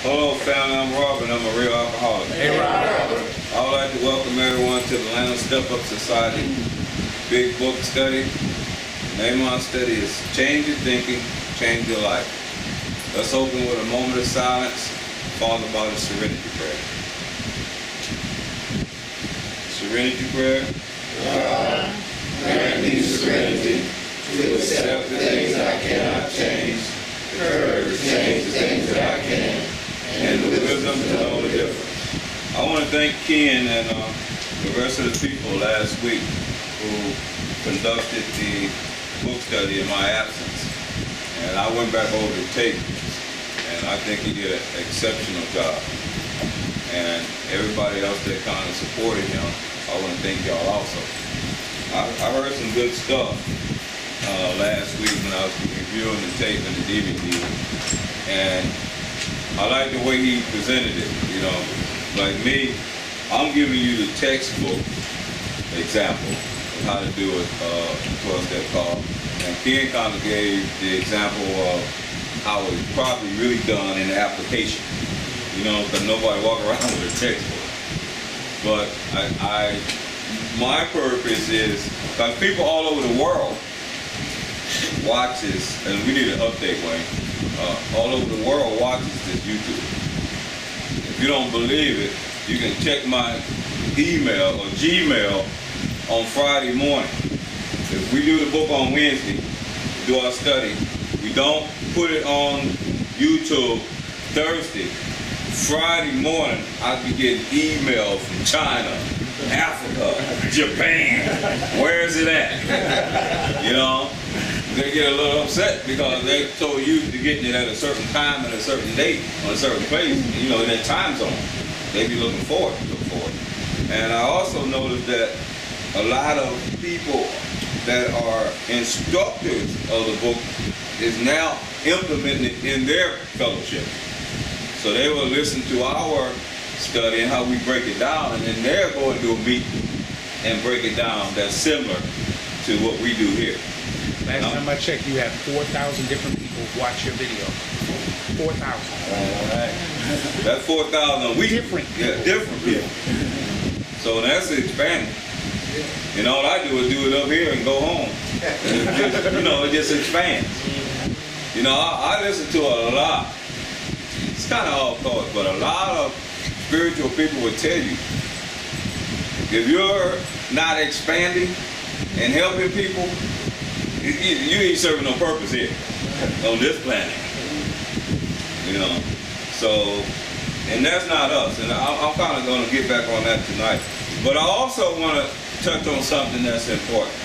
Hello family, I'm Robert and I'm a real alcoholic. Hey Robert. I would like to welcome everyone to the Atlanta Step Up Society Big Book Study. The name of our study is Change Your Thinking, Change Your Life. Let's open with a moment of silence, followed by the Serenity Prayer. Serenity Prayer. God, grant me serenity to accept the things I cannot change, the courage to change the things that I can, and the wisdom to know the difference. I want to thank Ken and the rest of the people last week who conducted the book study in my absence. And I went back over the tape, and I think he did an exceptional job. And everybody else that kind of supported him, I want to thank y'all also. I heard some good stuff last week when I was reviewing the tape and the DVD, and I like the way he presented it. You know, like me, I'm giving you the textbook example of how to do it, 12-step call, and Ken kind of gave the example of how it's probably really done in the application. You know, because nobody walk around with a textbook. But my purpose is, because people all over the world watch this, and we need an update, Wayne. All over the world watches this YouTube. If you don't believe it, you can check my email or Gmail on Friday morning. If we do the book on Wednesday, do our study, we don't put it on YouTube Thursday. Friday morning, I'll be getting email from China, Africa, Japan. Where is it at? You know, they get a little upset because they so used to getting it at a certain time and a certain date on a certain place, you know, in that time zone. They be looking forward to it. And I also noticed that a lot of people that are instructors of the book is now implementing it in their fellowship. So they will listen to our study and how we break it down, and then they're going to do a meeting and break it down that's similar to what we do here. Last time I checked, you have 4,000 different people watch your video. 4,000. All right. That's 4,000 a week. Different people. Yeah, different people. So that's expanding. And all I do is do it up here and go home. And it just, you know, it just expands. You know, I listen to a lot. It's kind of off course, but a lot of spiritual people will tell you, if you're not expanding and helping people, you ain't serving no purpose here on this planet. You know, so, and that's not us. And I'm kind of going to get back on that tonight. But I also want to touch on something that's important.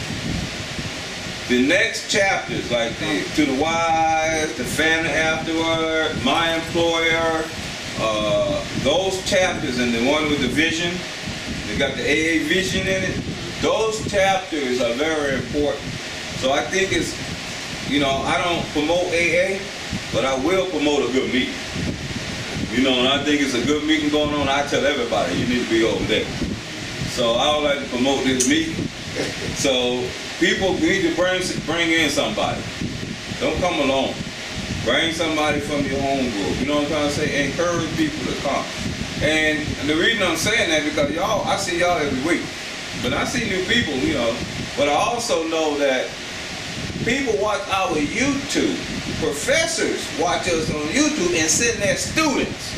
The next chapters, like to the wise, the family afterward, my employer, those chapters, and the one with the vision, they got the AA vision in it. Those chapters are very important. So I think it's, you know, I don't promote AA, but I will promote a good meeting. You know, and I think it's a good meeting going on. I tell everybody, you need to be over there. So I would like to promote this meeting. So people need to bring in somebody. Don't come alone. Bring somebody from your home group. You know what I'm trying to say? Encourage people to come. And the reason I'm saying that because y'all, I see y'all every week. But I see new people, you know. But I also know that people watch our YouTube. Professors watch us on YouTube and send their students.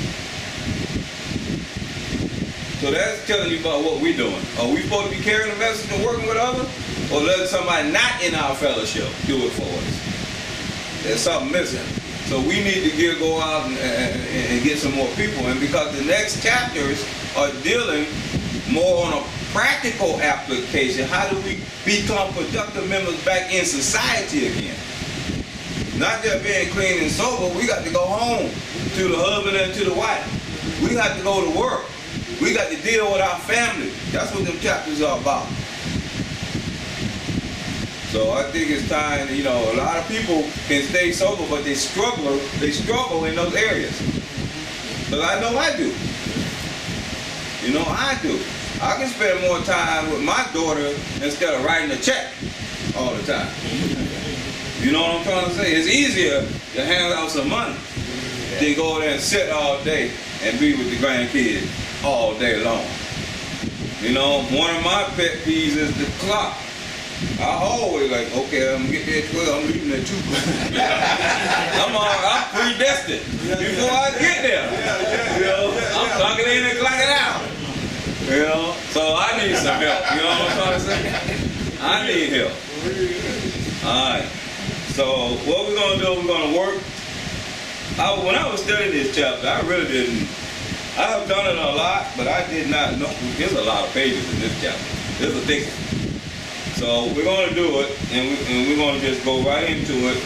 So that's telling you about what we're doing. Are we supposed to be carrying the message and working with others? Or letting somebody not in our fellowship do it for us? There's something missing. So we need to go out and get some more people. And because the next chapters are dealing more on a practical application. How do we become productive members back in society again? Not just being clean and sober, we got to go home to the husband and to the wife. We got to go to work. We got to deal with our family. That's what them chapters are about. So I think it's time, you know, a lot of people can stay sober, but they struggle in those areas. But I know I do. You know, I do. I can spend more time with my daughter instead of writing a check all the time. You know what I'm trying to say? It's easier to hand out some money than go there and sit all day and be with the grandkids all day long. You know, one of my pet peeves is the clock. I always like, okay, I'm gonna get there at 12, I'm leaving at 2. I'm predestined before I get there. You know, I'm clocking in and clocking out. You know, so I need some help. You know what I'm trying to say? I need help. Alright. So what we're gonna do, we're gonna work. When I was studying this chapter, I really didn't. I have done it a lot, but I did not know. There's a lot of pages in this chapter. There's a thick one. So we're going to do it, and we're going to just go right into it.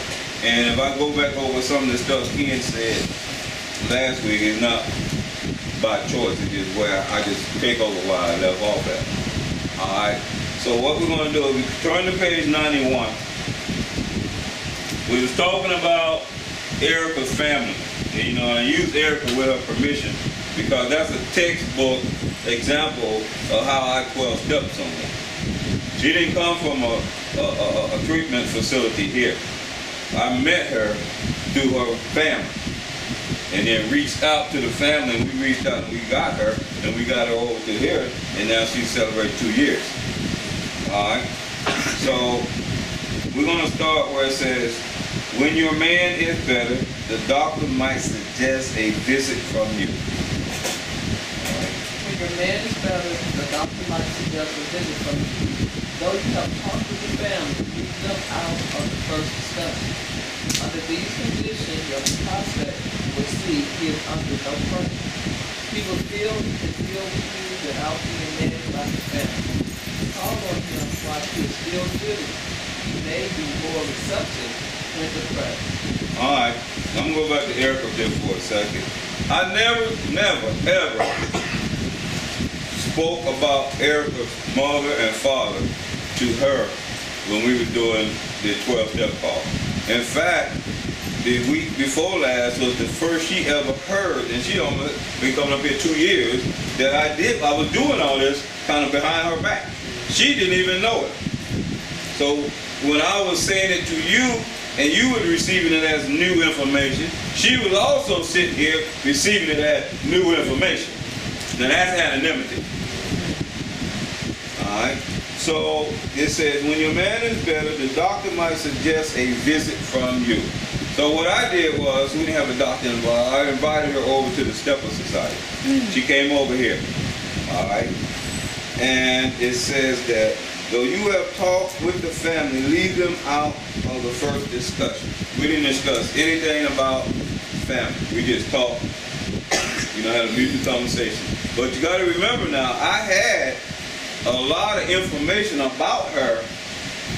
And if I go back over some of the stuff Ken said last week, it's not by choice. It's just where I just pick over where I left off at. All right. So what we're going to do is we turn to page 91. We was talking about Erica's family. And, you know, I used Erica with her permission because that's a textbook example of how I 12-step someone. She didn't come from a treatment facility here. I met her through her family and then reached out to the family, and we reached out and we got her, and we got her over to here, and now she's celebrating 2 years. All right? So we're going to start where it says, when your man is better, the doctor might suggest a visit from you. When your man is better, the doctor might suggest a visit from you. Though you have talked with the family, leave them out of the first discussion. Under these conditions, your prospect will see he is under no pressure. He will feel he can deal with you without being managed by the family. Call on him while he is still good. He may be more receptive when depressed. All right, I'm going to go back to Erica just for a second. I never, ever spoke about Erica's mother and father to her when we were doing the 12-step call. In fact, the week before last was the first she ever heard, and she almost been coming up here 2 years, that I was doing all this kind of behind her back. She didn't even know it. So when I was saying it to you, and you were receiving it as new information, she was also sitting here receiving it as new information. Now that's anonymity. Alright? So it says, when your man is better, the doctor might suggest a visit from you. So what I did was, we didn't have a doctor involved, I invited her over to the Stepper Society. She came over here. Alright? And it says that, though you have talked with the family, leave them out of the first discussion. We didn't discuss anything about family. We just talked, had a mutual conversation. But you got to remember now, I had a lot of information about her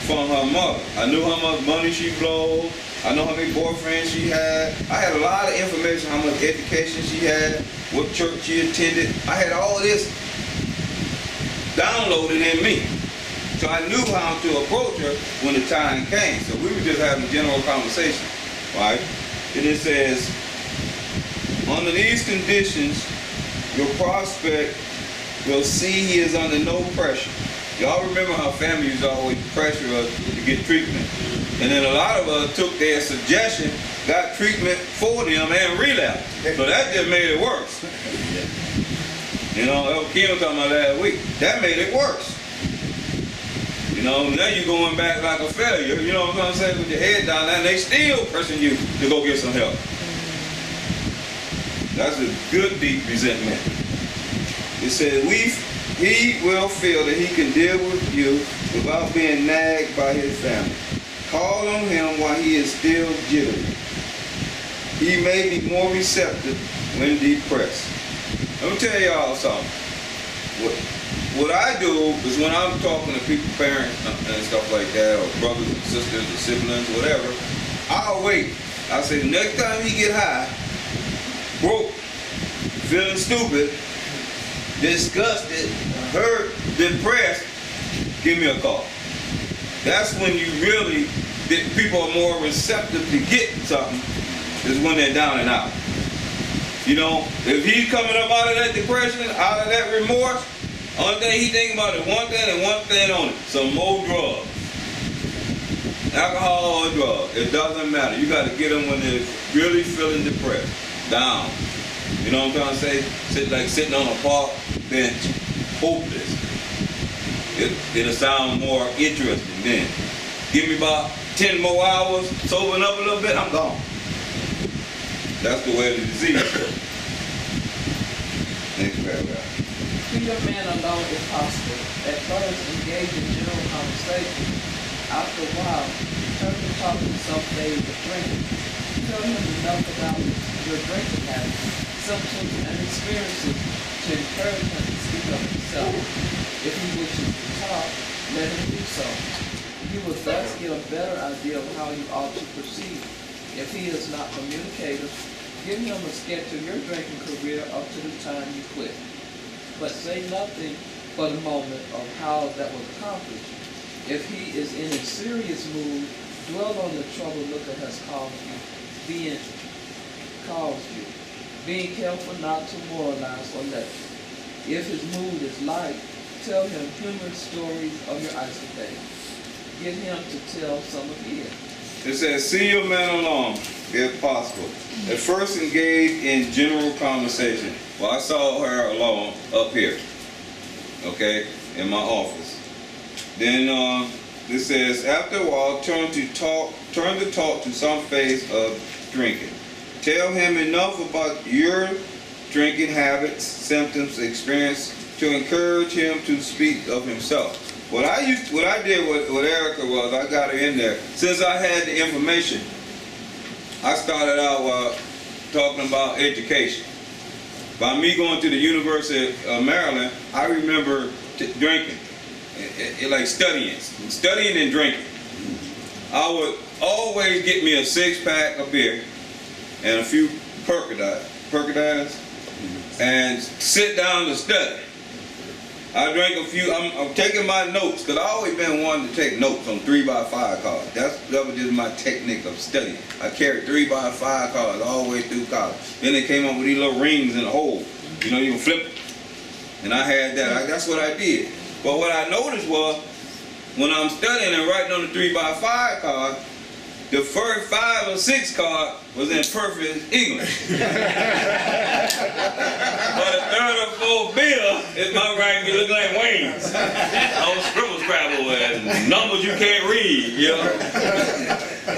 from her mother. I knew how much money she flowed. I know how many boyfriends she had. I had a lot of information, how much education she had, what church she attended. I had all this downloaded in me. So I knew how to approach her when the time came. So we were just having a general conversation, right? And it says, under these conditions, your prospect will see he is under no pressure. Y'all remember how families always pressure us to get treatment. And then a lot of us took their suggestion, got treatment for them, and relapsed. So that just made it worse. That was Kim talking about last week. That made it worse. Now you're going back like a failure, you know what I'm saying, with your head down, and they still pressing you to go get some help. That's a good deep resentment. It says, he will feel that he can deal with you without being nagged by his family. Call on him while he is still jittery. He may be more receptive when depressed. Let me tell y'all something. What I do is when I'm talking to people, parents and stuff like that, or brothers and sisters or siblings, whatever, I'll wait. I say, the next time he get high, broke, feeling stupid, disgusted, hurt, depressed, give me a call. That's when you really, people are more receptive to get something, is when they're down and out. If he's coming up out of that depression, out of that remorse, only thing he thinking about is one thing and one thing only, some more drugs. Alcohol or drugs, it doesn't matter. You got to get them when they're really feeling depressed. down. You know what I'm trying to say? Like sitting on a park bench, hopeless. It'll sound more interesting then. Give me about 10 more hours, sobering up a little bit, I'm gone. That's the way of the disease. Next paragraph. Keep your man alone if possible. At first, engage in general conversation. After a while, turn to talking some days of drinking. Tell him enough about your drinking habits, symptoms, and experiences to encourage him to speak up himself. If he wishes to talk, let him do so. You will thus get a better idea of how you ought to proceed. If he is not communicative, give him a sketch of your drinking career up to the time you quit. But say nothing for the moment of how that was accomplished. If he is in a serious mood, dwell on the trouble Looker has caused you. Being careful not to moralize or lecture. If his mood is light, tell him humorous stories of your escapades. Get him to tell some of his. It says, see your man alone, if possible. At first, engage in general conversation. Well, I saw her alone up here, okay, in my office. Then it says, after a while, turn to talk to some phase of drinking. Tell him enough about your drinking habits, symptoms, experience to encourage him to speak of himself. What I did with Erica was I got her in there. Since I had the information, I started out talking about education. By me going to the University of Maryland, I remember drinking, like studying and drinking. I would always get me a 6-pack of beer and a few Percodites, and sit down to study. I drank a few. I'm taking my notes because I always been wanting to take notes on 3x5 cards. That was just my technique of studying. I carried 3x5 cards all the way through college. Then they came up with these little rings in the hole. You know, you can flip it. And I had that. That's what I did. But what I noticed was when I'm studying and writing on the 3x5 card, the first 5 or 6 card was in perfect English. But the 3rd or 4th bill, it might write me look like wings. All scribble scrabble and numbers you can't read, you know.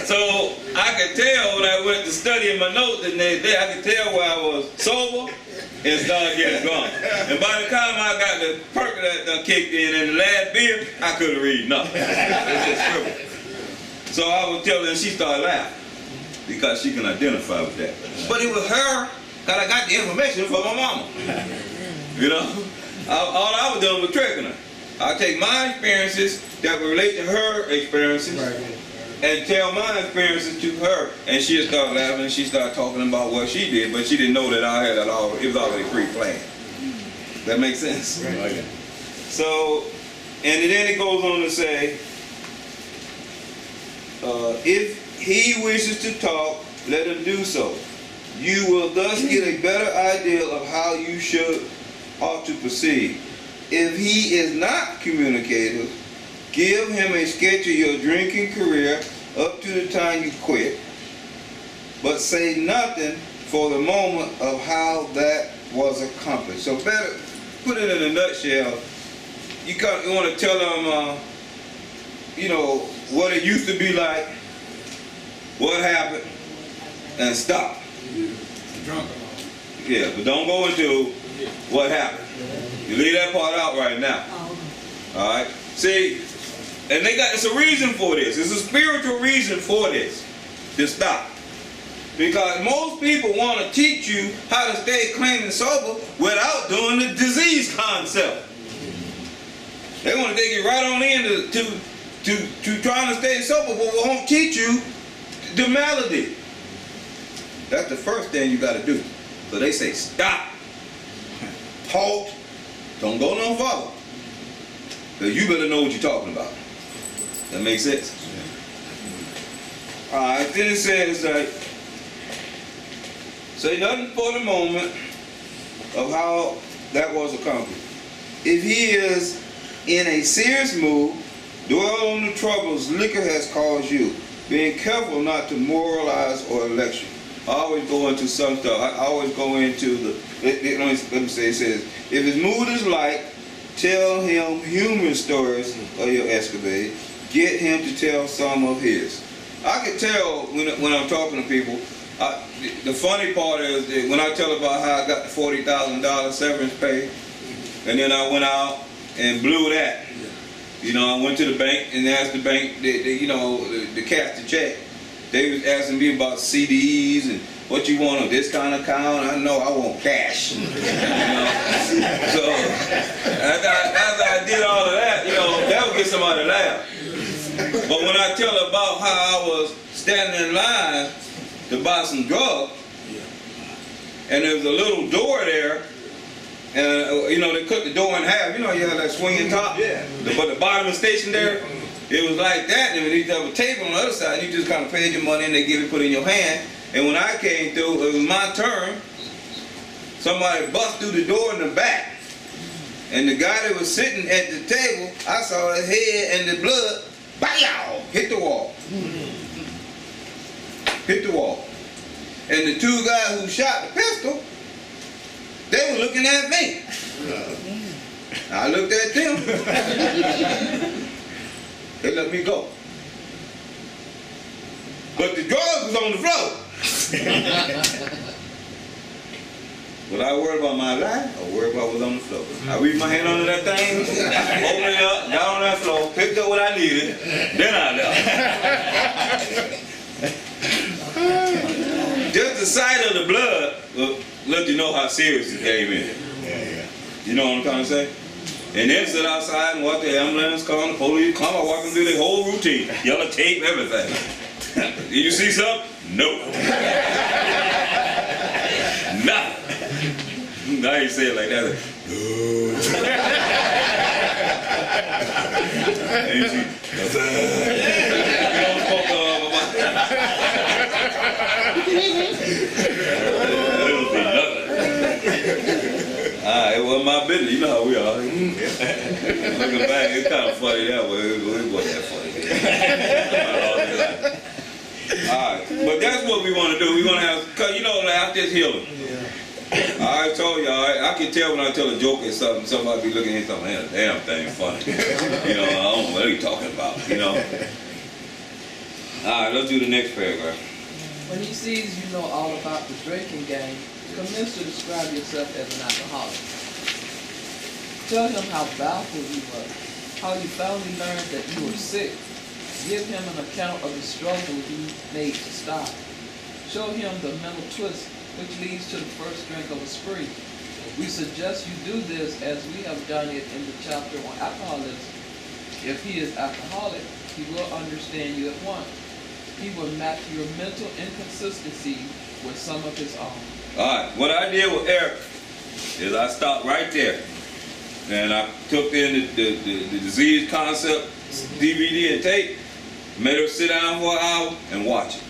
So I could tell when I went to study in my notes the next day, I could tell where I was sober and started getting drunk. And by the time I got the perk that done kicked in and the last beer, I couldn't read nothing. It just scribbled. So I would tell her and she started laughing because she can identify with that. But it was her that I got the information from my mama. You know? All I was doing was tricking her. I take my experiences that relate to her experiences and tell my experiences to her. And she'd start laughing and she started talking about what she did, but she didn't know that I had it all, it was already pre-planned. That makes sense? Right. So, and then it goes on to say, if he wishes to talk, let him do so. You will thus get a better idea of how you ought to proceed. If he is not communicative, give him a sketch of your drinking career up to the time you quit, but say nothing for the moment of how that was accomplished. So better put it in a nutshell. You want to tell them, you know, what it used to be like, what happened, and stop. Yeah, but don't go into what happened. You leave that part out right now. All right? See, and it's a reason for this. It's a spiritual reason for this, to stop. Because most people want to teach you how to stay clean and sober without doing the disease concept. They want to take you right on in to trying to stay sober, but we won't teach you the malady. That's the first thing you got to do. So they say stop, halt, don't go no further. Because you better know what you're talking about. That makes sense? All right, then it says that, say nothing for the moment of how that was accomplished. If he is in a serious mood, dwell on the troubles liquor has caused you, being careful not to moralize or lecture. I always go into some stuff. I always go into the, let me say, it says, if his mood is light, tell him human stories of your escapade. Get him to tell some of his. I can tell when I'm talking to people, the funny part is that when I tell about how I got the $40,000 severance pay, and then I went out and blew that. You know, I went to the bank and asked the bank, to cash the check. They was asking me about CDs and what you want on this kind of account. I know I want cash. You know? So after I did all of that, that would get somebody to laugh. But when I tell about how I was standing in line to buy some drugs, and there was a little door there, and they cut the door in half. You have that swinging top, but the bottom of the station there, it was like that. And you have a table on the other side. You just kind of paid your money, and they give it, put it in your hand. And when I came through, it was my turn. Somebody bust through the door in the back, and the guy that was sitting at the table, I saw his head and the blood, bow, hit the wall. Hit the wall. And the two guys who shot the pistol, they were looking at me. I looked at them. They let me go. But the drugs was on the floor. But I worried about my life, I worried about what's on the floor. I reached my hand under that thing, opened it up, got on that floor, picked up what I needed, then I left. Just the sight of the blood will let you know how serious it came in. You know what I'm trying to say? And then sit outside and watch the ambulance come, the police come, I walk them through their whole routine. Yellow tape, everything. Did you see something? No. Nothing. Now you say it like that. It wasn't my business. You know how we are. Looking back, it's kind of funny that way. It wasn't that funny. Alright, but that's what we want to do. We want to have, because laughter is healing. I told y'all, I can tell when I tell a joke or something, somebody be looking at something, man, damn thing funny. I don't know what are you talking about, Alright, let's do the next paragraph. When he sees you know all about the drinking game, commence to describe yourself as an alcoholic. Tell him how baffled you were, how you finally learned that you were sick. Give him an account of the struggle you made to stop. Show him the mental twist which leads to the first drink of a spree. We suggest you do this as we have done it in the chapter on alcoholism. If he is alcoholic, he will understand you at once. He will match your mental inconsistency with some of his own. Alright, what I did with Eric is I stopped right there. And I took in the disease concept, DVD and tape, made her sit down for an hour and watch it.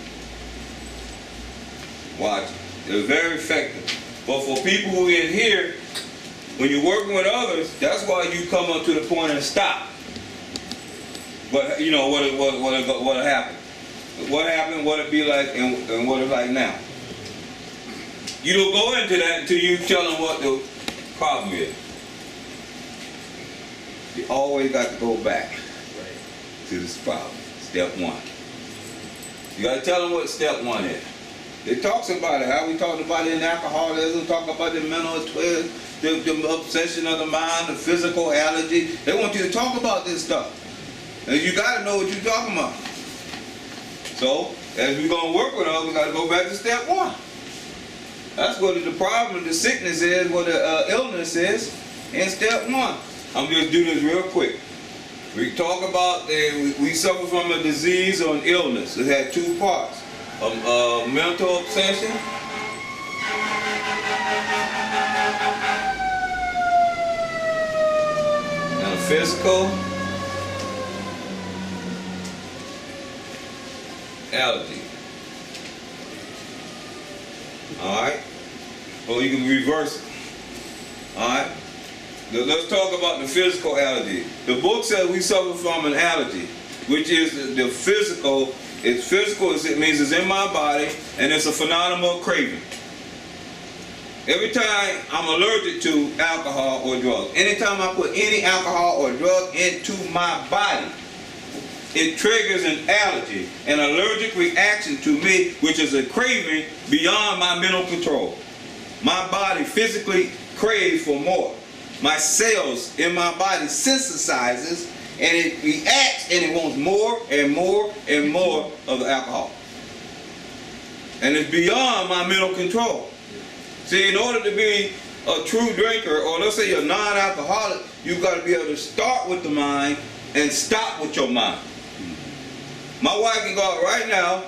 Watch it. It was very effective. But for people who are in here, when you're working with others, that's why you come up to the point and stop. But what happened? What happened, what it be like, and what it's like now. You don't go into that until you tell them what the problem is. You always got to go back to this problem, step one. You got to tell them what step one is. It talks about it, how we talked about it in alcoholism, talk about the mental twist, the obsession of the mind, the physical allergy. They want you to talk about this stuff. And you got to know what you're talking about. So, as we're going to work with us, we got to go back to step one. That's what the problem, the sickness is, what the illness is in step one. I'm just doing this real quick. We talk about we suffer from a disease or an illness. It had two parts. Mental obsession and a physical allergy. Alright? Or you can reverse it. Alright? Let's talk about the physical allergy. The book says we suffer from an allergy, which is the physical It's physical, it means it's in my body, and it's a phenomenon of craving. Every time I'm allergic to alcohol or drugs, anytime I put any alcohol or drug into my body, it triggers an allergy, an allergic reaction to me, which is a craving beyond my mental control. My body physically craves for more. My cells in my body sensitizes, and it reacts, and it wants more and more and more of the alcohol. And it's beyond my mental control. See, in order to be a true drinker, or let's say you're non-alcoholic, you've got to be able to start with the mind and stop with your mind. My wife can go out right now,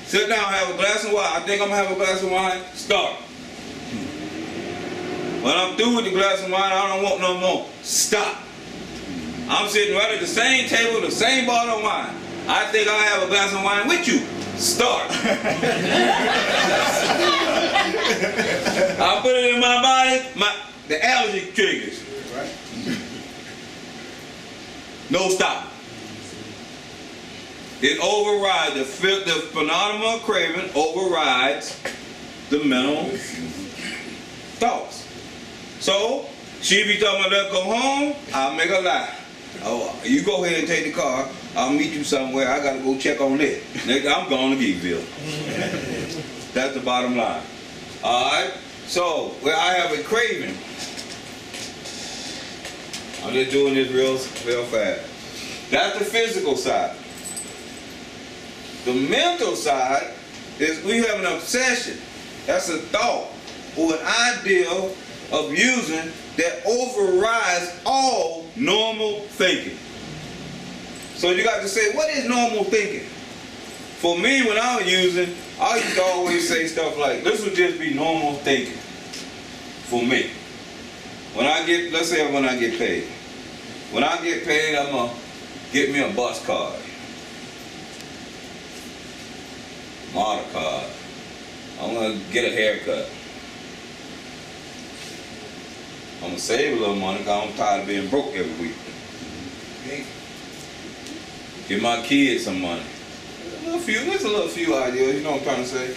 sit down, have a glass of wine. I think I'm going to have a glass of wine. Start. When I'm through with the glass of wine, I don't want no more. Stop. I'm sitting right at the same table, the same bottle of wine. I think I'll have a glass of wine with you. Start. I put it in my body, the allergy triggers. No stop. It overrides, the phenomenon of craving overrides the mental thoughts. So, she be talking about let's go home, I'll make a lie. Oh, you go ahead and take the car, I'll meet you somewhere, I gotta go check on that. Nigga, I'm going to Geekville. That's the bottom line. Alright? So, where I have a craving, I'm just doing this real fast. That's the physical side. The mental side is we have an obsession. That's a thought or an ideal of using that overrides all normal thinking. So you got to say, what is normal thinking? For me, when I was using, I used to always say stuff like, this would just be normal thinking for me. When I get, let's say when I get paid. When I get paid, I'm going to get me a bus card. Model card. I'm going to get a haircut. I'm going to save a little money because I'm tired of being broke every week. Give my kids some money. There's a little few ideas, you know what I'm trying to say?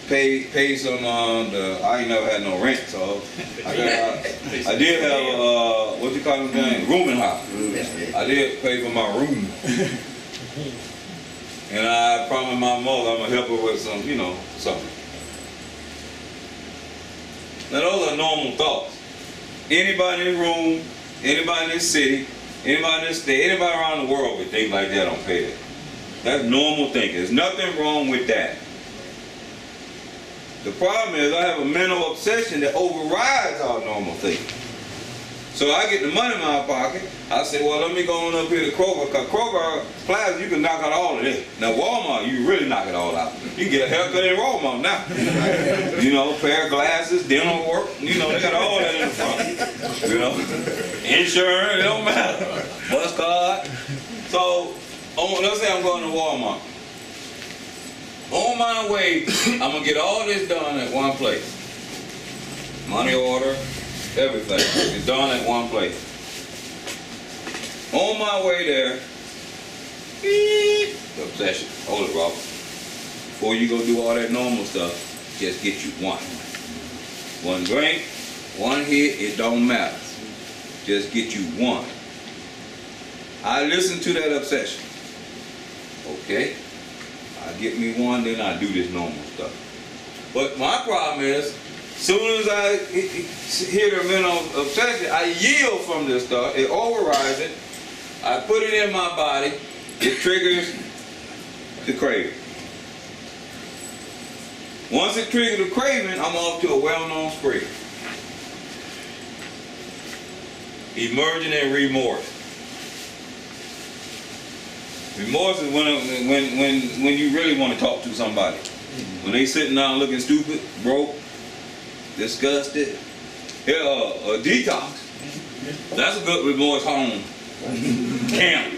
Pay some, I ain't never had no rent, so I did have, what you call it name? Rooming house. I did pay for my room. And I promised my mother I'm going to help her with some, you know, something. Now those are normal thoughts. Anybody in this room, anybody in this city, anybody in this state, anybody around the world would think like that on payday. That's normal thinking. There's nothing wrong with that. The problem is I have a mental obsession that overrides our normal thinking. So I get the money in my pocket. I say, well, let me go on up here to Kroger, because Kroger Plaza, you can knock out all of this. Now Walmart, you really knock it all out. You can get a haircut in Walmart now. You know, pair of glasses, dental work, you know, they got all that in the front. You know, insurance, it don't matter. Bus card. So, let's say I'm going to Walmart. On my way, I'm going to get all this done at one place. Money order, everything. It's done at one place. On my way there, beep, the obsession. Hold it, Robert. Before you go do all that normal stuff, just get you one. One drink, one hit, it don't matter. Just get you one. I listen to that obsession. Okay, I get me one, then I do this normal stuff. But my problem is, soon as I hear the mental obsession, I yield from this stuff, it overrides it, I put it in my body, it triggers the craving. Once it triggers the craving, I'm off to a well-known spree. Emerging in remorse. Remorse is when you really want to talk to somebody. When they sitting down looking stupid, broke, disgusted. Yeah, a detox. That's a good remorse home. Camp.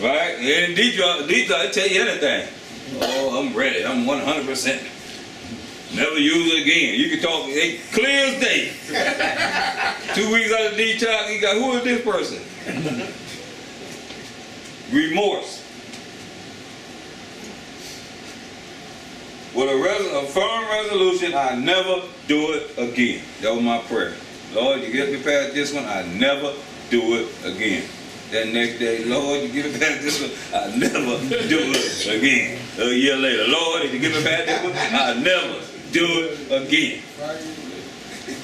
Right? And detox tell you anything. Oh, I'm ready. I'm 100%. Never use it again. You can talk, it clear as day. 2 weeks out of detox, you got, who is this person? Remorse. with a firm resolution, I never do it again. That was my prayer. Lord, you get me past this one, I never do it again. That next day, Lord, you get me past this one, I never do it again. A year later, Lord, if you get me past this one, I never do it again.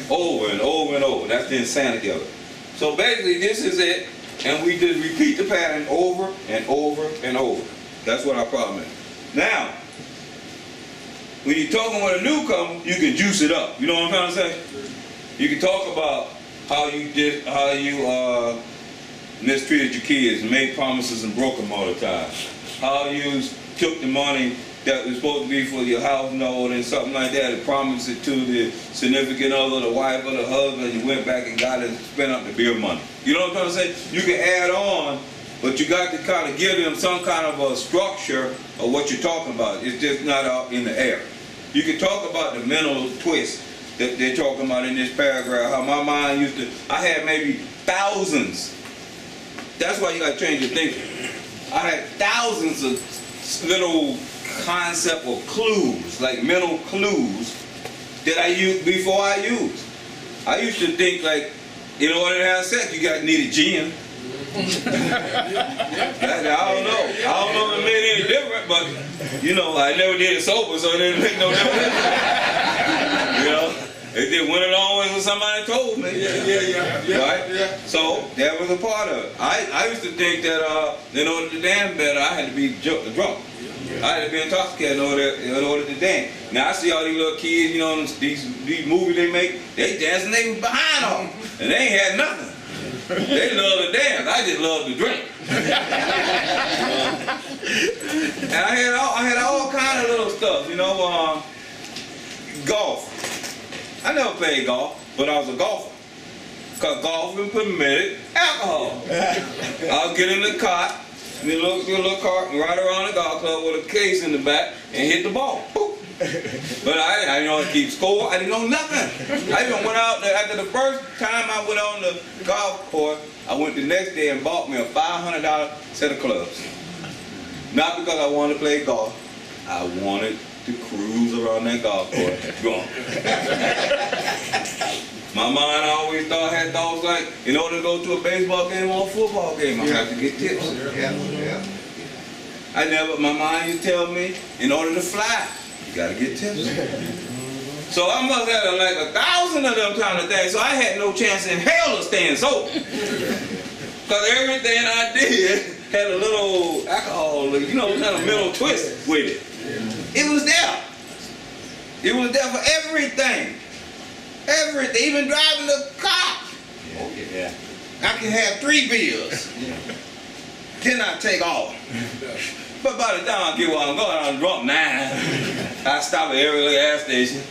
Over and over and over. That's the insanity of it. So basically, this is it, and we just repeat the pattern over and over and over. That's what our problem is. Now, when you're talking with a newcomer, you can juice it up. You know what I'm trying to say? You can talk about how you mistreated your kids, made promises and broke them all the time. How you took the money that was supposed to be for your house note and something like that and promised it to the significant other, the wife or the husband, you went back and got it and spent up the beer money. You know what I'm trying to say? You can add on, but you got to kind of give them some kind of a structure of what you're talking about. It's just not out in the air. You can talk about the mental twist that they're talking about in this paragraph, how my mind used to, I had maybe thousands. That's why you got to change your thinking. I had thousands of little concept or clues, like mental clues, that I used before I used. I used to think like, in order to have sex, you got to need a gin. I don't know if it made any difference, but you know, I never did it sober, so it didn't make no difference. You know, it just went along with what somebody told me. Right? Yeah. So that was a part of it. I used to think that in order to dance better, I had to be drunk. I had to be intoxicated in order to dance. Now I see all these little kids, you know, these movies they make, they dancing, they behind them, and they ain't had nothing. They love to dance. I just love to drink. And I had all kind of little stuff, you know. Golf. I never played golf, but I was a golfer. Because golfing permitted alcohol. I'll get in the cart, a little cart, and ride around the golf club with a case in the back and hit the ball. Boop. But I didn't know how to keep score. I didn't know nothing. I even went out there, after the first time I went on the golf course, I went the next day and bought me a $500 set of clubs. Not because I wanted to play golf. I wanted to cruise around that golf course drunk. My mind always had thoughts like, in order to go to a baseball game or a football game, I have to get tips. My mind used to tell me, in order to fly, you gotta get tips. So I must have like 1,000 of them kind of things, so I had no chance in hell of staying sober. Because everything I did had a little alcohol, you know, kind of mental twist with it. It was there. It was there for everything. Everything, even driving the car. Yeah. I can have 3 beers. Then I take off. But by the time I get where I'm going, I'm drunk 9. I stop at every little gas station.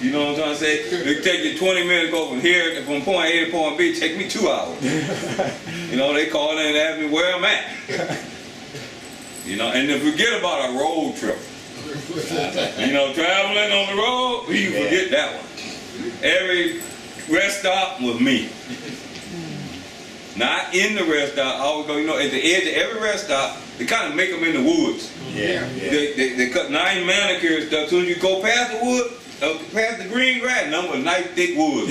You know what I'm trying to say? It take you 20 minutes to go from here, from point A to point B. It take me 2 hours. You know, they call in and ask me where I'm at. You know, and to forget about a road trip. You know, traveling on the road, you forget that one. Every rest stop was me. Not in the rest stop. I always go, you know, at the edge of every rest stop, they kind of make them in the woods. Yeah. They cut 9 manicure stuff. So when you go past the wood, past the green grass, number of nice thick woods.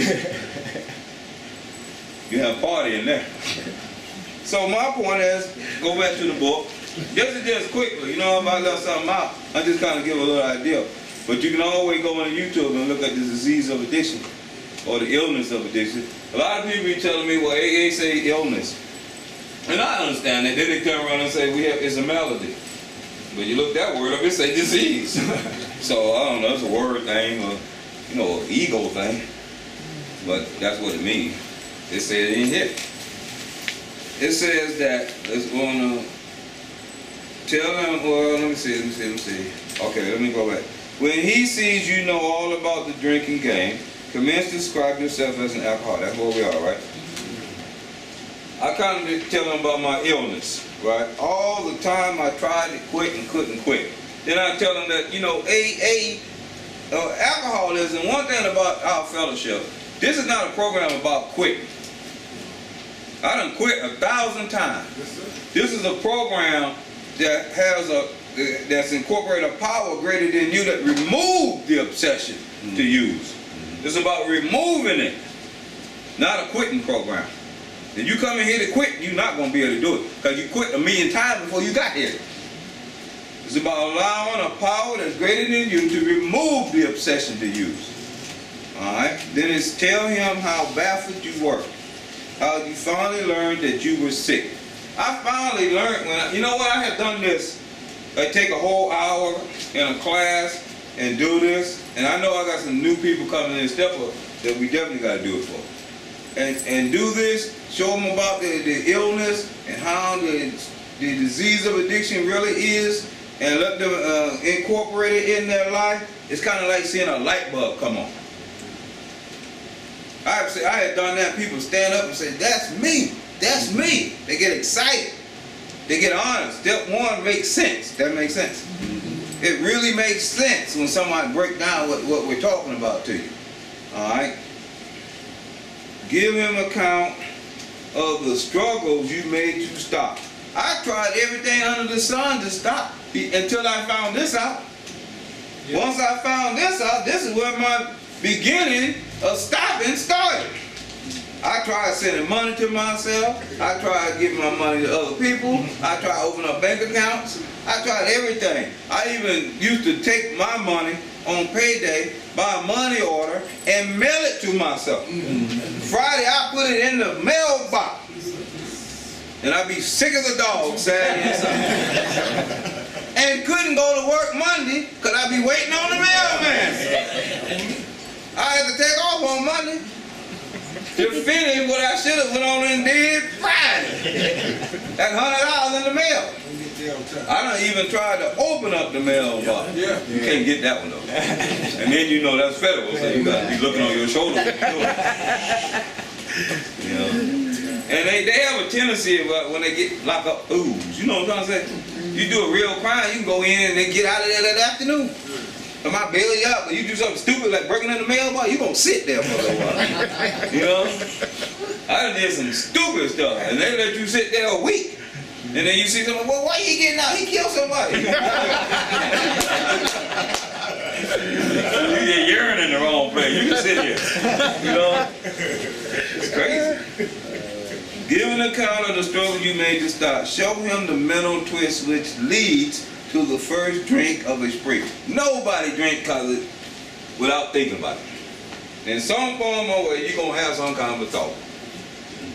You have a party in there. So my point is, go back to the book. Just quickly, you know, if I left something out, I just kind of give a little idea. But you can always go on YouTube and look at the disease of addiction or the illness of addiction. A lot of people be telling me, well, AA say illness. And I understand that. Then they turn around and say, it's a malady. But you look that word up, it say disease. So I don't know, it's a word thing or, you know, an ego thing. But that's what it means. It says in here. It says that it's going to tell them, well, let me see. Okay, let me go back. When he sees you know all about the drinking game, commence to describe yourself as an alcoholic. That's where we are, right? I kind of tell him about my illness, right? All the time I tried to quit and couldn't quit. Then I tell him that, you know, alcoholism, one thing about our fellowship, this is not a program about quitting. I done quit 1,000 times. This is a program that has that's incorporating a power greater than you that remove the obsession to use. It's about removing it, not a quitting program. If you come in here to quit, you're not going to be able to do it because you quit 1,000,000 times before you got here. It's about allowing a power that's greater than you to remove the obsession to use. Alright? Then it's tell him how baffled you were. How you finally learned that you were sick. I finally learned when, you know what, I have done this. I take a whole hour in a class and do this. And I know I got some new people coming in step up that we definitely got to do it for. And do this, show them about the illness and how the disease of addiction really is, and let them incorporate it in their life. It's kind of like seeing a light bulb come on. I had done that. People stand up and say, "That's me. That's me." They get excited. They get honest. Step one makes sense. That makes sense. It really makes sense when somebody breaks down what we're talking about to you. All right. Give him account of the struggles you made to stop. I tried everything under the sun to stop until I found this out. Yeah. Once I found this out, this is where my beginning of stopping started. I tried sending money to myself. I tried giving my money to other people. I tried opening up bank accounts. I tried everything. I even used to take my money on payday, buy a money order, and mail it to myself. Friday, I put it in the mailbox. And I'd be sick as a dog Saturday and Sunday. And couldn't go to work Monday because I'd be waiting on the mailman. I had to take off on Monday to finish what I should have went on and did Friday. That $100 in the mail. I done even tried to open up the mailbox. Yeah. You can't get that one though. And then you know that's federal, so you got to be looking on your shoulder. You know. And they have a tendency about when they get locked up, ooze. You know what I'm trying to say? You do a real crime, you can go in and then get out of there that afternoon. I might bail you out, but you do something stupid like breaking in the mailbox, you gonna sit there for a little while. You know? I done did some stupid stuff, and they let you sit there a week. And then you see someone, well, why he getting out? He killed somebody. You get urine in the wrong place. You can sit here. You know? It's crazy. Give an account of the struggle you made to stop. Show him the mental twist which leads to the first drink of a spree. Nobody drinks without thinking about it. In some form or way, you're going to have some kind of a thought.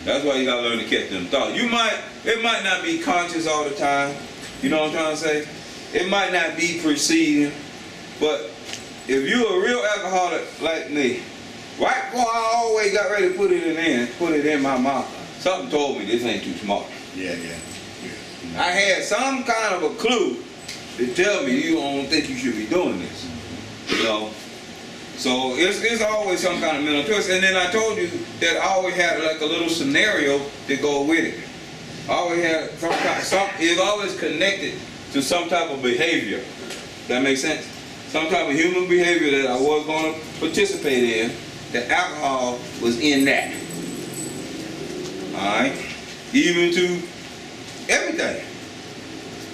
That's why you got to learn to catch them thoughts. It might not be conscious all the time. You know what I'm trying to say? It might not be preceding. But if you're a real alcoholic like me, right before I always got ready to put it in my mouth, something told me this ain't too smart. Yeah. I had some kind of a clue to tell me you don't think you should be doing this. You know? So it's always some kind of mental twist. And then I told you that I always had like a little scenario to go with it. I always had it's always connected to some type of behavior. That makes sense? Some type of human behavior that I was going to participate in. The alcohol was in that. Alright? Even to everything.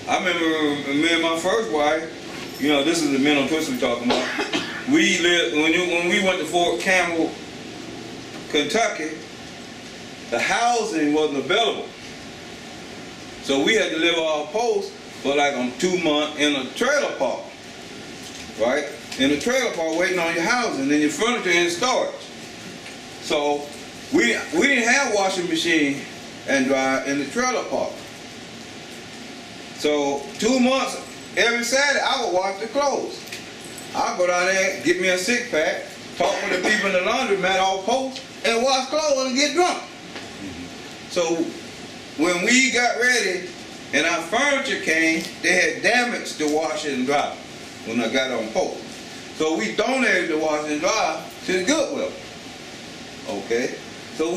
I remember me and my first wife, you know, this is the mental twist we're talking about. We lived, when we went to Fort Campbell, Kentucky, the housing wasn't available. So we had to live our post for like 2 months in a trailer park. Right? In a trailer park waiting on your housing and your furniture in storage. So we didn't have washing machine and dryer in the trailer park. So 2 months, every Saturday I would wash the clothes. I'd go down there, get me a six pack, talk with the people in the laundromat all post, and wash clothes and get drunk. So when we got ready and our furniture came, they had damaged the washer and dryer when I got on post. So we donated the washer and dryer to the Goodwill. Okay? So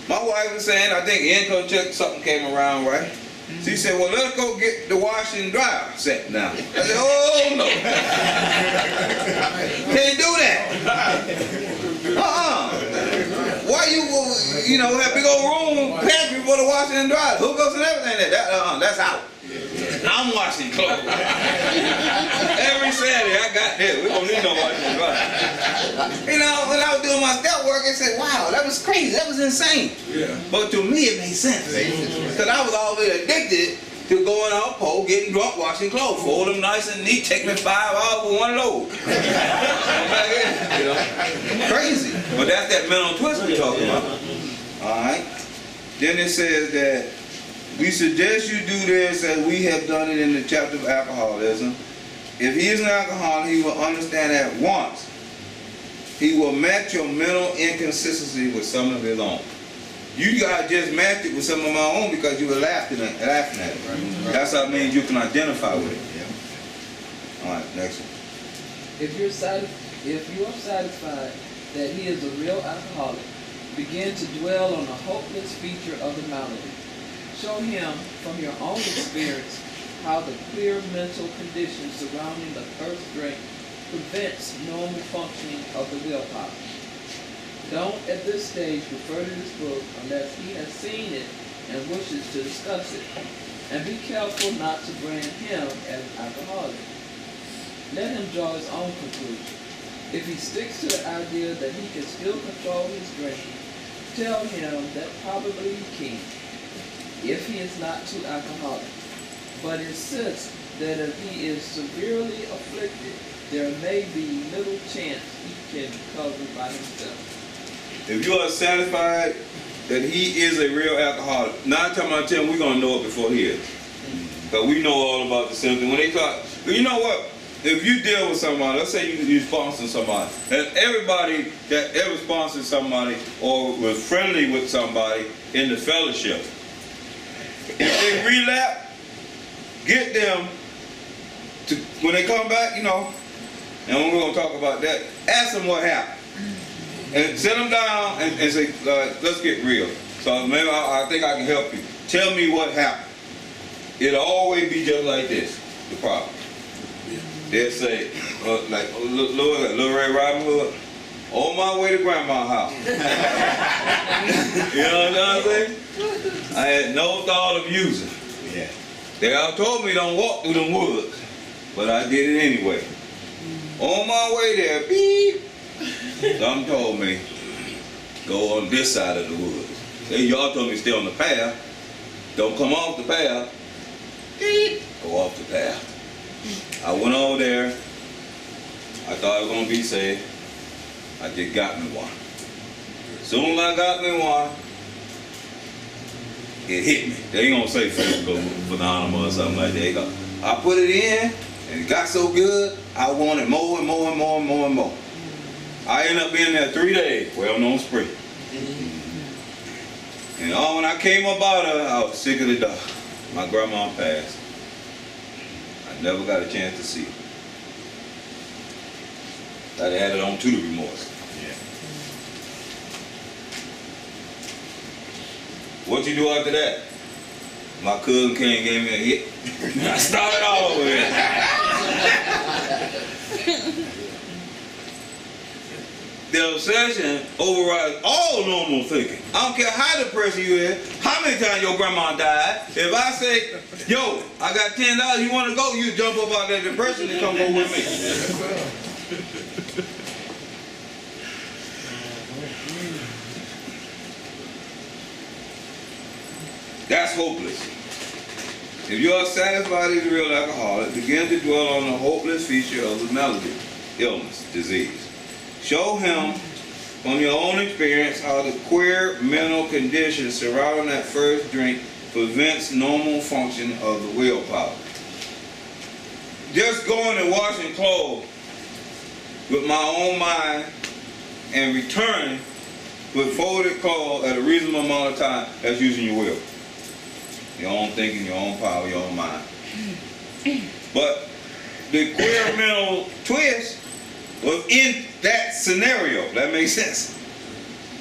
my wife was saying, I think income check, something came around, right? She said, well, let's go get the wash and dryer set now. I said, oh, no. Can't do that. Why you know, have big old room, pantry for the washing and dryer, hookups and everything. That's out. I'm washing clothes. Every Saturday I got this. We don't need no washing clothes. You know, when I was doing my step work, I said, wow, that was crazy. That was insane. Yeah. But to me, it made sense. Because I was always addicted to going out pole, getting drunk, washing clothes, fold them nice and neat, take me 5 hours with one load. You know, crazy. But that's that mental twist we're talking about. All right. Then it says that we suggest you do this as we have done it in the chapter of alcoholism. If he is an alcoholic, he will understand at once. He will match your mental inconsistency with some of his own. You guys just matched it with some of my own because you were laughing at it. Right? That's how it means you can identify with it. Yeah. All right, next one. If you are satisfied that he is a real alcoholic, begin to dwell on the hopeless feature of the malady. Show him from your own experience how the clear mental condition surrounding the first drink prevents normal functioning of the willpower. Don't at this stage refer to this book unless he has seen it and wishes to discuss it. And be careful not to brand him as an alcoholic. Let him draw his own conclusion. If he sticks to the idea that he can still control his drinking, tell him that probably he can, if he is not too alcoholic. But insist that if he is severely afflicted, there may be little chance he can recover by himself. If you are satisfied that he is a real alcoholic, 9 times out of 10 we're going to know it before he is. Because we know all about the symptoms. When they talk, you know what? If you deal with somebody, let's say you sponsor somebody, and everybody that ever sponsored somebody or was friendly with somebody in the fellowship, if they relapse, get them to, when they come back, you know, and we're going to talk about that, ask them what happened. And sit them down and say, let's get real. So maybe I think I can help you. Tell me what happened. It'll always be just like this, the problem. They'll say, like Little Ray Robin Hood, on my way to Grandma's house. You know what I'm saying? I had no thought of using. Yeah. They all told me don't walk through them woods, but I did it anyway. On my way there, beep. Some told me, go on this side of the woods. Y'all told me stay on the path. Don't come off the path. Go off the path. I went over there. I thought I was going to be safe. I just got me one. Soon as I got me one, it hit me. They ain't going to say physical phenomenon or something like that. I put it in, and it got so good, I wanted more and more and more and more and more. I ended up being there 3 days, well-known spree. And when I came up out of it, I was sick of the dog. My grandma passed. I never got a chance to see her. I added on to the remorse. Yeah. What you do after that? My cousin came and gave me a hit. I started all over again. The obsession overrides all normal thinking. I don't care how depressed you is, how many times your grandma died. If I say, yo, I got $10, you want to go, you jump up out that depression and come go with me. That's hopeless. If you are satisfied as a real alcoholic, begin to dwell on the hopeless feature of the malady, illness, disease. Show him from your own experience how the queer mental condition surrounding that first drink prevents normal function of the willpower. Just going and washing clothes with my own mind and returning with folded clothes at a reasonable amount of time, that's using your will. Your own thinking, your own power, your own mind. But the queer mental twist was in that scenario. That makes sense.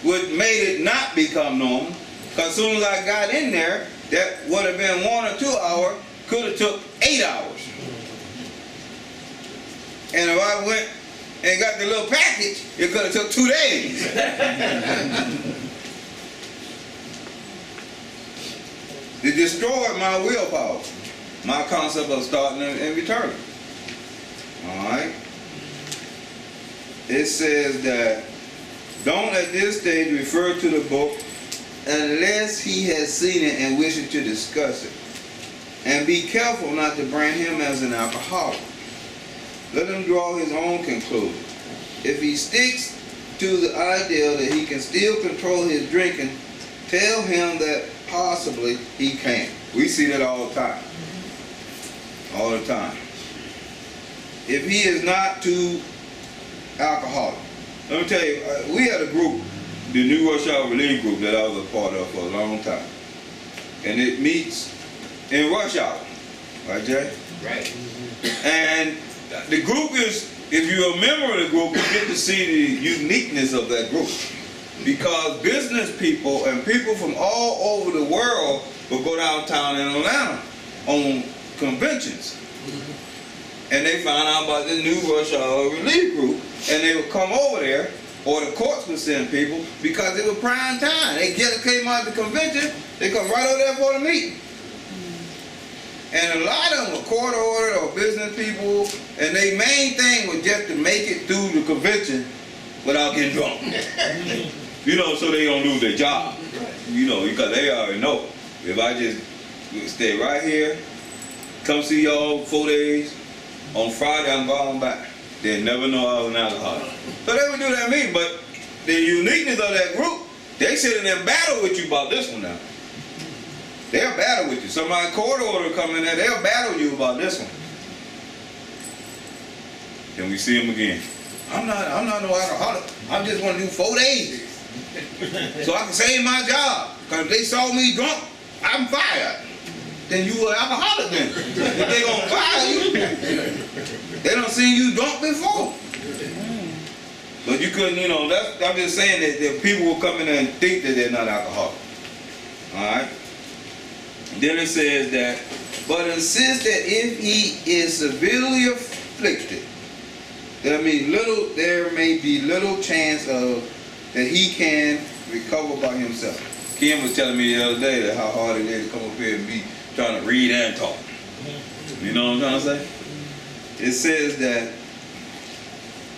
What made it not become normal, because as soon as I got in there, that would have been 1 or 2 hours, could have took 8 hours. And if I went and got the little package, it could have took 2 days. It destroyed my willpower. my concept of starting and returning. Alright? It says that don't at this stage refer to the book unless he has seen it and wishes to discuss it. And be careful not to brand him as an alcoholic. Let him draw his own conclusion. If he sticks to the idea that he can still control his drinking, tell him that possibly he can. We see that all the time. All the time. If he is not too alcoholic. Let me tell you, we had a group, the New Rush Hour Relief Group, that I was a part of for a long time. And it meets in rush hour. Right, Jay? Right. And the group is, if you're a member of the group, you get to see the uniqueness of that group. Because business people and people from all over the world will go downtown in Atlanta on conventions. And they find out about the New Rush Hour Relief Group, and they would come over there, or the courts would send people, because it was prime time. They came out of the convention, they come right over there for the meeting. And a lot of them were court ordered or business people, and their main thing was just to make it through the convention without getting drunk. You know, so they don't lose their job. You know, because they already know, if I just stay right here, come see y'all 4 days, on Friday I'm going back. They'll never know I was an alcoholic. So they would do that meeting, but the uniqueness of that group, they sit in battle with you about this one now. They'll battle with you. Somebody court order come in there, they'll battle you about this one. Then we see them again. I'm not no alcoholic. I just want to do 4 days. So I can save my job. Because if they saw me drunk, I'm fired. Then you were alcoholic then. If they gonna fire you, they don't see you drunk before. But you couldn't, you know, I'm just saying that people will come in there and think that they're not alcoholic. Alright? Then it says that, but insist that if he is severely afflicted, there may be little chance of that he can recover by himself. Kim was telling me the other day that how hard it is to come up here and be trying to read and talk. You know what I'm trying to say? It says that,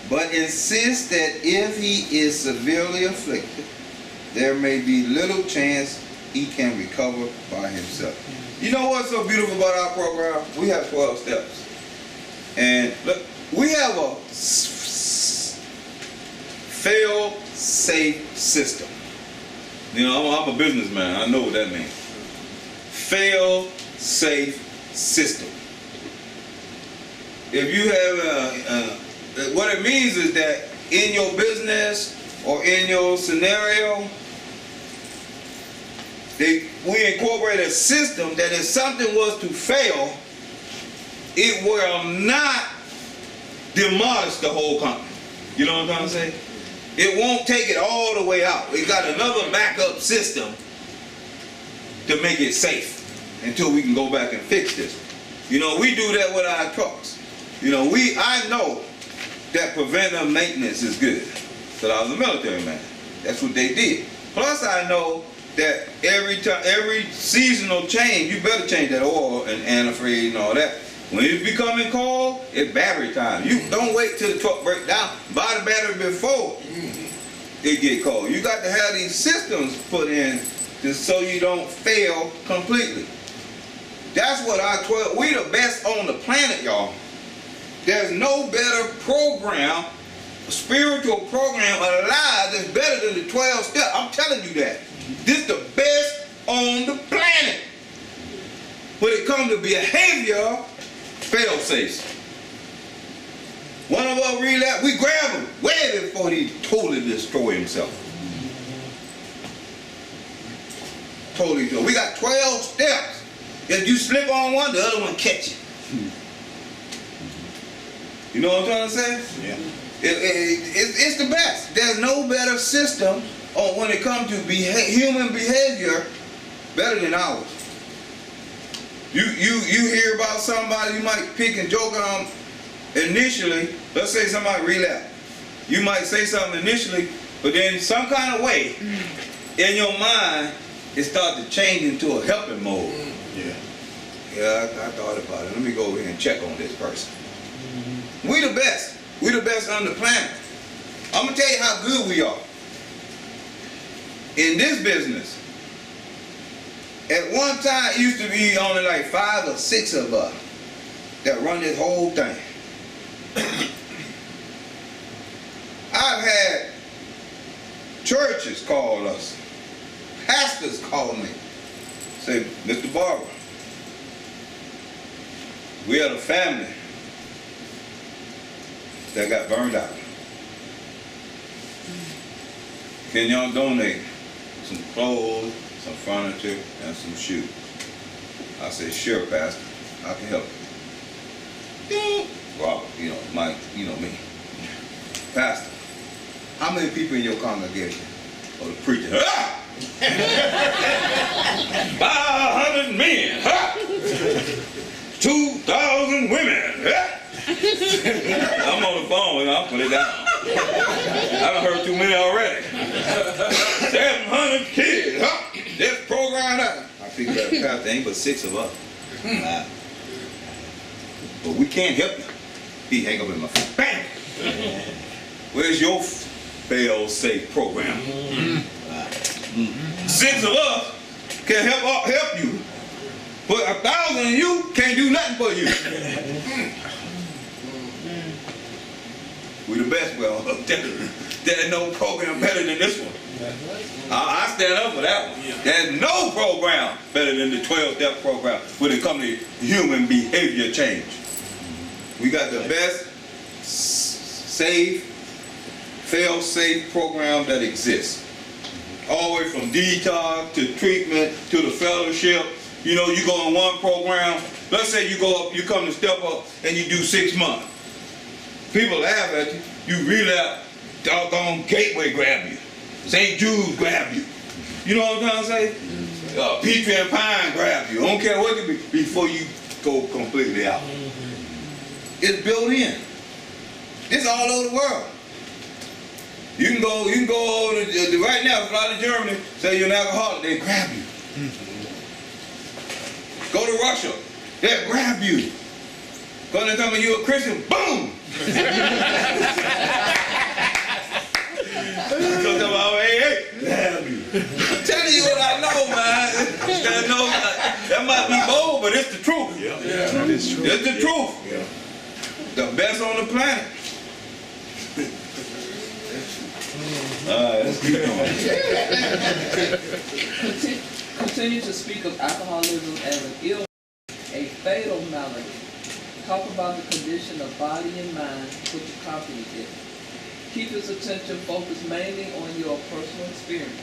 but insist that if he is severely afflicted, there may be little chance he can recover by himself. You know what's so beautiful about our program? We have 12 steps. And look, we have a fail-safe system. You know, I'm a businessman. I know what that means. Fail-safe system. If you have what it means is that in your business or in your scenario, we incorporate a system that if something was to fail, it will not demolish the whole company. You know what I'm trying to say? It won't take it all the way out. We got another backup system to make it safe until we can go back and fix this. You know, we do that with our trucks. You know, I know that preventive maintenance is good. So I was a military man. That's what they did. Plus I know that every seasonal change, you better change that oil and antifreeze and all that. When it's becoming cold, it's battery time. You don't wait till the truck breaks down. Buy the battery before it get cold. You got to have these systems put in just so you don't fail completely. That's what our 12, we the best on the planet, y'all. There's no better program, spiritual program alive that's better than the 12 steps. I'm telling you that. This is the best on the planet. When it comes to behavior, fail-safes. One of us relapse, we grab him way before he totally destroy himself. Totally destroy. We got 12 steps. If you slip on one, the other one catch you. You know what I'm trying to say? Yeah. It's the best. There's no better system when it comes to human behavior better than ours. You hear about somebody, you might pick and joke on initially. Let's say somebody relapse. You might say something initially, but then some kind of way in your mind, it starts to change into a helping mode. Yeah. Yeah, I thought about it. Let me go over here and check on this person. We the best. We the best on the planet. I'm gonna tell you how good we are. In this business, at one time it used to be only like 5 or 6 of us that run this whole thing. I've had churches call us, pastors call me, say, Mr. Barber, we had a family that got burned out. Can y'all donate some clothes, some furniture, and some shoes? I said, sure, Pastor, I can help you. Robert, you know, Mike, you know me. Pastor, how many people in your congregation? Or the preacher, 500 men, 2,000 women. I'm on the phone and I'll put it down. I done heard too many already. 700 kids, just programmed out. I figured that Pastor ain't but 6 of us. But we can't help you. He hang up in my phone. Bang! Where's your fail-safe program? 6 of us can help you, but 1,000 of you can't do nothing for you. We the best. Well, there's no program better than this one. I stand up for that one. There's no program better than the 12-step program when it comes to human behavior change. We got the best fail-safe program that exists. All the way from detox to treatment to the fellowship. You know, you go on one program. Let's say you go up, you come to step up, and you do 6 months. People laugh at you. You relapse. Doggone Gateway grab you. St. Jude grab you. You know what I'm trying to say? Petrie and Pine grab you. I don't care what it be before you go completely out. It's built in. It's all over the world. You can go over to right now, fly to Germany, say you're an alcoholic, they grab you. Go to Russia, they'll grab you. Go to tell me you're a Christian, boom! Hey, grab you. I'm telling you what I know, man. That might be bold, but it's the truth. Yeah, it's true. It's the truth. Yeah. The best on the planet. Let's keep going. Continue to speak of alcoholism as an illness, a fatal malady. Talk about the condition of body and mind which accompanies it. Keep his attention focused mainly on your personal experience.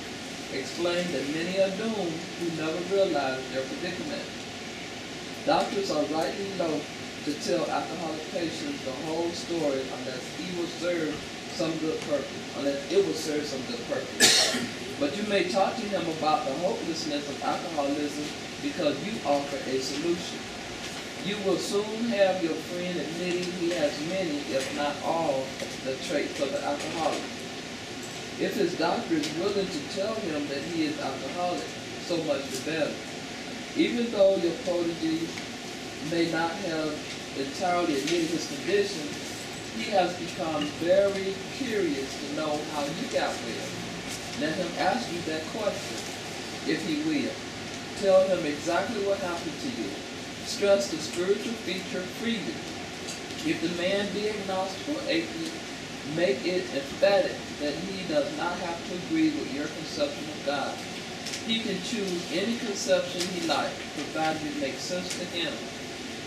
Explain that many are doomed who never realize their predicament. Doctors are rightly loath to tell alcoholic patients the whole story unless it will serve some good purpose. But you may talk to him about the hopelessness of alcoholism because you offer a solution. You will soon have your friend admitting he has many, if not all, the traits of the alcoholic. If his doctor is willing to tell him that he is alcoholic, so much the better. Even though your protege may not have entirely admitted his condition, he has become very curious to know how you got well. Let him ask you that question, if he will. Tell him exactly what happened to you. Stress the spiritual feature freely. If the man be agnostic or atheist, make it emphatic that he does not have to agree with your conception of God. He can choose any conception he likes, provided it makes sense to him.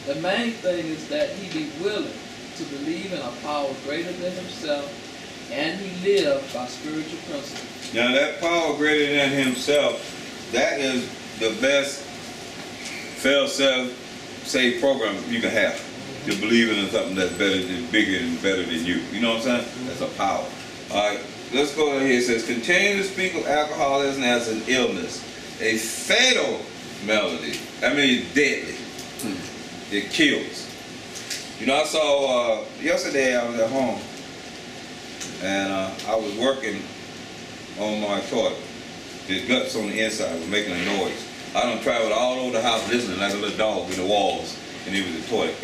The main thing is that he be willing to believe in a power greater than himself, and he live by spiritual principles. Now that power greater than himself, that is the best fail-safe program you can have. To believe in something that's bigger and better than you. You know what I'm saying? That's a power. All right, let's go ahead. It says, continue to speak of alcoholism as an illness, a fatal malady. I mean, it's deadly. It kills. You know, I saw, yesterday I was at home, and I was working on my toilet. The guts on the inside were making a noise. I done traveled all over the house listening like a little dog in the walls, and it was a toilet.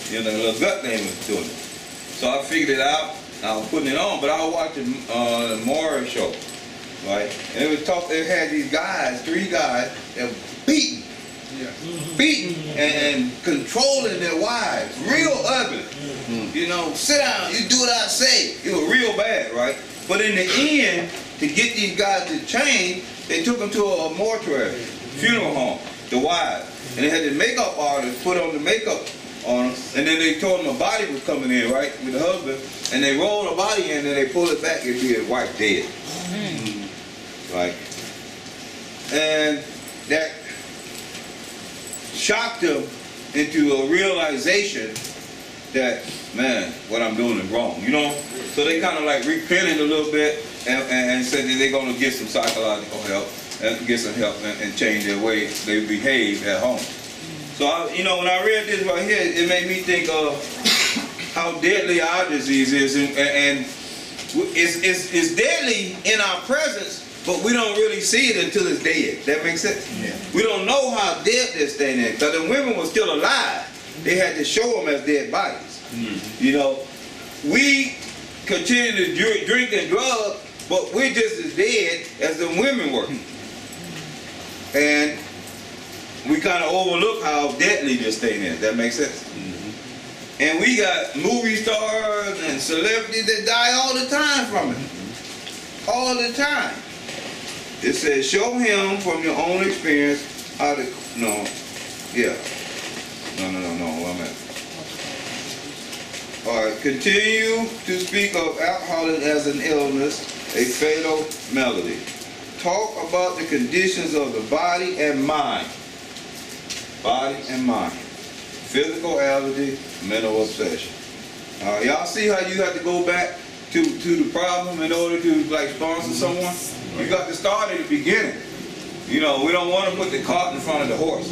You know, the little gut thing was doing it. So I figured it out. I was putting it on, but I was watching the Maury show, right? And it was they had these guys, 3 guys, that were beating. Beating and controlling their wives, real ugly. You know, sit down, you do what I say. It was real bad, right? But in the end, to get these guys to change, they took them to a mortuary, funeral home, the wives. And they had the makeup artist put on the makeup on them, and then they told them a body was coming in, right, with the husband, and they rolled the body in, and they pulled it back, it'd be his wife dead. Right? And that shocked them into a realization that, man, what I'm doing is wrong, you know? So they kind of like repented a little bit and said that they're going to get some psychological help and get some help and change their way they behave at home. So, you know, when I read this right here, it made me think of how deadly our disease is, and it's deadly in our presence, but we don't really see it until it's dead. That makes sense? Yeah. We don't know how dead this thing is. Because the women were still alive. They had to show them as dead bodies. You know, we continue to drink and drug, but we're just as dead as the women were. And we kind of overlook how deadly this thing is. That makes sense? And we got movie stars and celebrities that die all the time from it. All the time. It says, show him from your own experience how to, no, one minute. All right, continue to speak of alcoholism as an illness, a fatal malady. Talk about the conditions of the body and mind. Body and mind. Physicality, mental obsession. Y'all see how you have to go back to the problem in order to like sponsor someone? You got to start at the beginning. You know, we don't want to put the cart in front of the horse.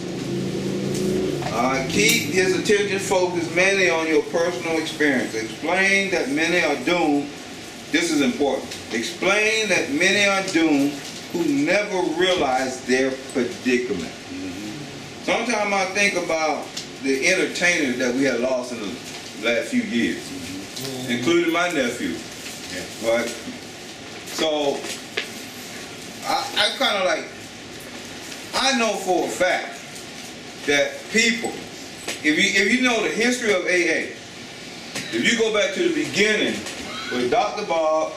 Keep his attention focused mainly on your personal experience. Explain that many are doomed. This is important. Explain that many are doomed who never realize their predicament. Sometimes I think about the entertainers that we have lost in the last few years, including my nephew. Right? So I kind of like, I know for a fact that people, if you know the history of AA, if you go back to the beginning with Dr. Bob,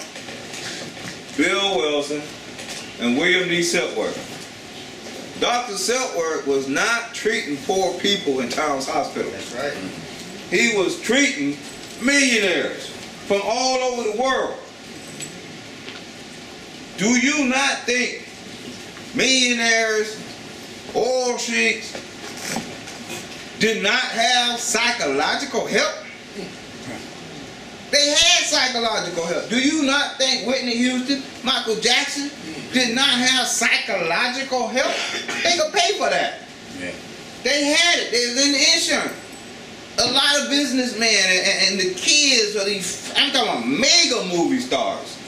Bill Wilson, and William D. Silkworth, Dr. Silkworth was not treating poor people in Towns Hospital. That's right. He was treating millionaires from all over the world. Do you not think millionaires, oil sheiks, did not have psychological help? They had psychological help. Do you not think Whitney Houston, Michael Jackson did not have psychological help? They could pay for that. Yeah. They had it. They was in the insurance. A lot of businessmen and the kids of these, I'm talking about mega movie stars,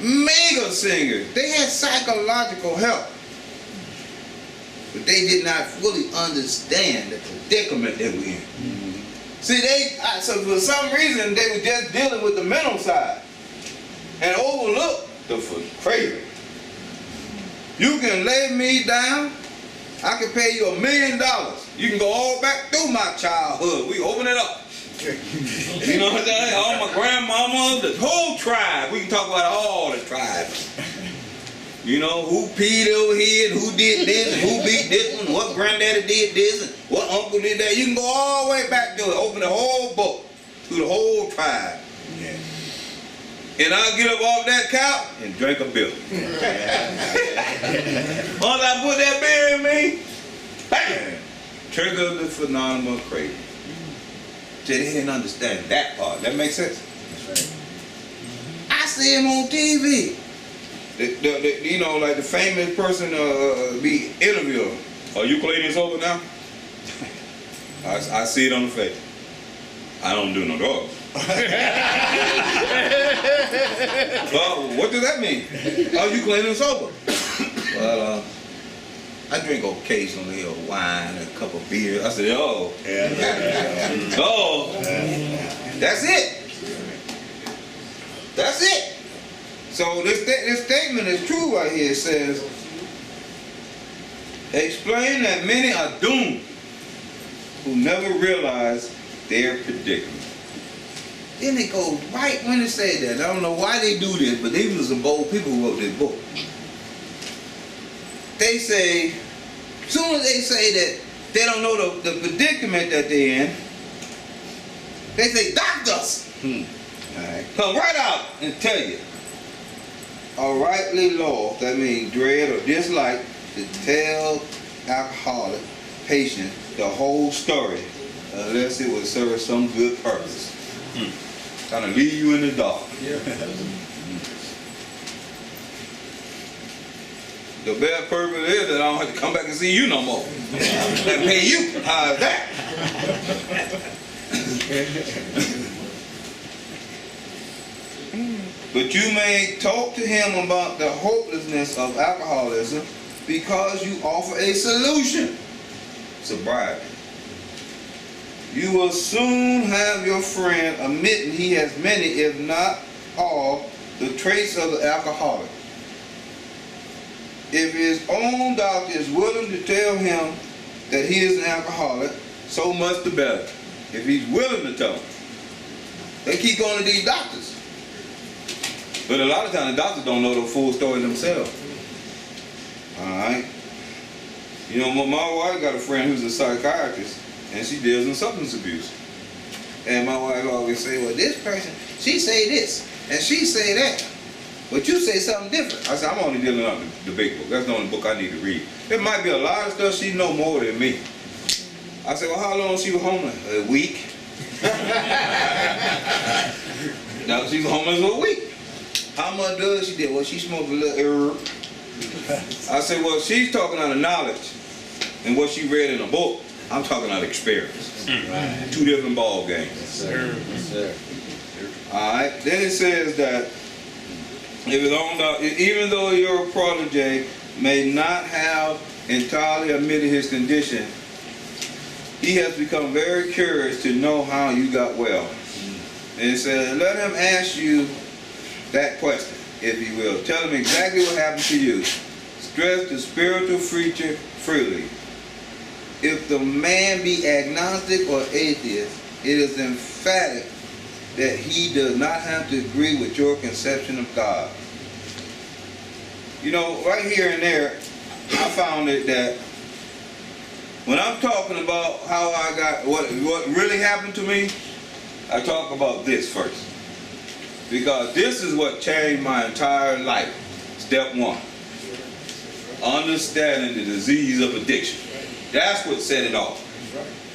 mega singers, they had psychological help. But they did not fully understand the predicament they were in. See, so for some reason, they were just dealing with the mental side and overlooked the crazy. You can lay me down, I can pay you $1 million. You can go all back through my childhood. We open it up. You know what I'm saying? All my grandmama, the whole tribe. We can talk about all the tribes. You know, who peed over here and who did this and who beat this one, what granddaddy did this and what uncle did that. You can go all the way back to it, open the whole book, through the whole tribe. Yeah. And I'll get up off that couch and drink a beer. Once I put that beer in me, bam, trigger the phenomenal craving. See, they didn't understand that part. That makes sense? That's right. I see him on TV. You know, like the famous person be interviewed. Are you cleaning sober now? I see it on the face. I don't do no drugs. Well, what does that mean? Are you cleaning sober? Well, I drink occasionally a wine, a cup of beer. I said, oh, oh, that's it. That's it. So this statement is true right here. It says, explain that many are doomed who never realize their predicament. Then it goes right when it said that. I don't know why they do this, but these were some bold people who wrote this book. They say, as soon as they say that they don't know the predicament that they're in, they say, doctors, come right out and tell you. A rightly lost, that means dread or dislike, to tell alcoholic patient the whole story unless it would serve some good purpose. Trying to leave you in the dark. Yeah. The bad purpose is that I don't have to come back and see you no more. And pay you. How is that? But you may talk to him about the hopelessness of alcoholism because you offer a solution. Sobriety. You will soon have your friend admitting he has many, if not all, the traits of the alcoholic. If his own doctor is willing to tell him that he is an alcoholic, so much the better. If he's willing to tell him. They keep going to these doctors. But a lot of times the doctors don't know the full story themselves. Alright? You know, my wife got a friend who's a psychiatrist, and she deals in substance abuse. And my wife always say, well, this person, she say this, and she say that. But you say something different. I said, I'm only dealing out the big book. That's the only book I need to read. There might be a lot of stuff she know more than me. I said, well, how long she was homeless? A week. Now she was homeless for a week. How much does she did? Well, she smoked a little herb. I said, well, she's talking out of knowledge and what she read in a book. I'm talking out of experience. Right. Two different ball games. Yes, sir. Yes, sir. All right. Then it says that if his own doctor, even though your protege may not have entirely admitted his condition, he has become very curious to know how you got well. And it says, let him ask you that question, if he will. Tell him exactly what happened to you. Stress the spiritual feature freely. If the man be agnostic or atheist, it is emphatic that he does not have to agree with your conception of God. You know, right here and there, I found it that when I'm talking about how I got, what really happened to me, I talk about this first. Because this is what changed my entire life. Step one. Understanding the disease of addiction. That's what set it off.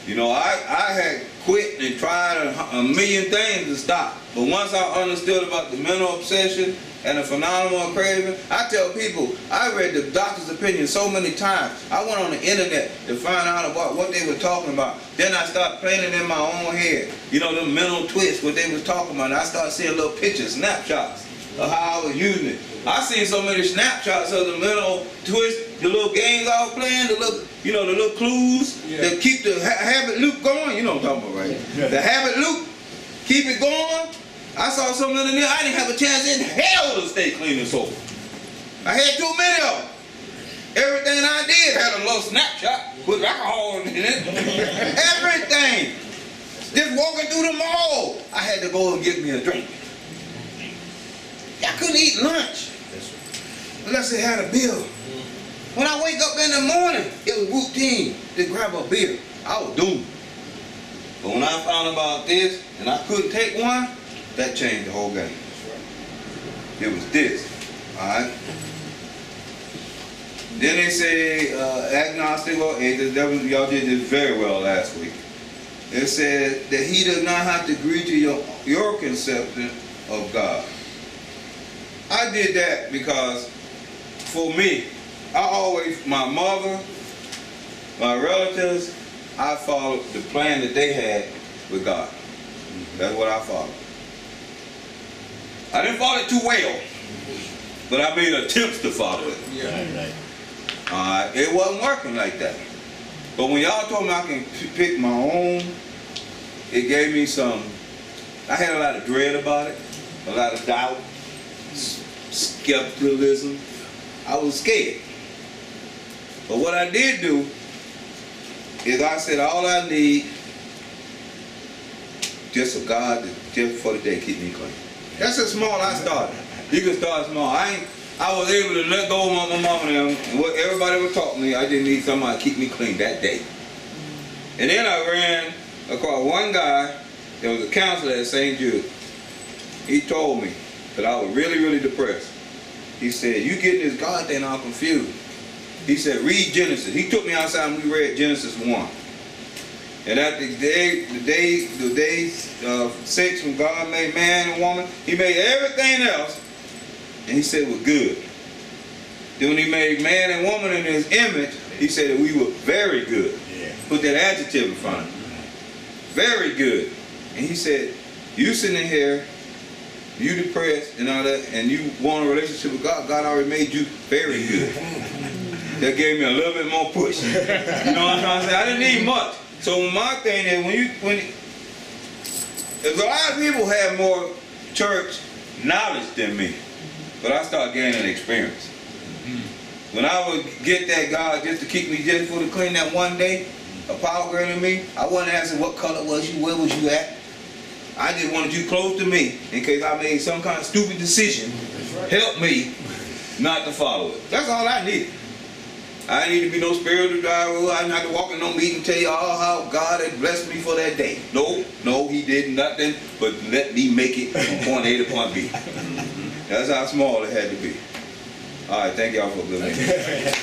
You know, I had quit and tried a million things to stop. But once I understood about the mental obsession and the phenomenal craving, I tell people, I read the doctor's opinion so many times. I went on the internet to find out about what they were talking about. Then I started playing it in my own head. You know, the mental twist, what they was talking about. And I started seeing little pictures, snapshots of how I was using it. I seen so many snapshots of the mental twist, the little games I was playing, the little, you know, the little clues that keep the habit loop going. You know what I'm talking about, right? Yeah. The habit loop, keep it going. I saw something in there, I didn't have a chance in hell to stay clean and sober. I had too many of them. Everything I did had a little snapshot with alcohol in it. Everything. Just walking through the mall, I had to go and get me a drink. I couldn't eat lunch unless they had a bill. When I wake up in the morning, it was routine to grab a beer. I was doomed. But when I found about this and I couldn't take one, that changed the whole game. It was this. Alright? Then they say agnostic or atheist. Y'all did this very well last week. It said that he does not have to agree to your conception of God. I did that because for me, my mother, my relatives, I followed the plan that they had with God. That's what I followed. I didn't follow it too well, but I made attempts to follow it. Yeah. It wasn't working like that. But when y'all told me I can pick my own, it gave me some, I had a lot of dread about it, a lot of doubt, skepticism. I was scared. But what I did do is I said all I need just a God to, just for the day keep me clean. That's how small I started. You can start small. I was able to let go of my mama and what everybody was taught me. I just need somebody to keep me clean that day. And then I ran across one guy that was a counselor at St. Jude. He told me that I was really, really depressed. He said, "You getting this God thing all confused." He said, "Read Genesis." He took me outside and we read Genesis 1. And at the day 6 when God made man and woman, he made everything else, and he said it was good. Then when he made man and woman in his image, he said that we were very good. Yeah. Put that adjective in front of it. Very good. And he said, you sitting here, you depressed and all that, and you want a relationship with God, God already made you very good. That gave me a little bit more push. You know what I'm trying to say? I didn't need much. So my thing is, there's a lot of people have more church knowledge than me, but I start gaining experience. When I would get that God just to keep me just for to clean that one day, a power greater than me, I wasn't asking what color was you, where was you at. I just wanted you close to me in case I made some kind of stupid decision. Help me not to follow it. That's all I needed. I didn't need to be no spiritual driver. I didn't have to walk in no meeting and tell you all how God had blessed me for that day. No, he did nothing but let me make it from point A to point B. That's how small it had to be. All right, thank y'all for a good minute.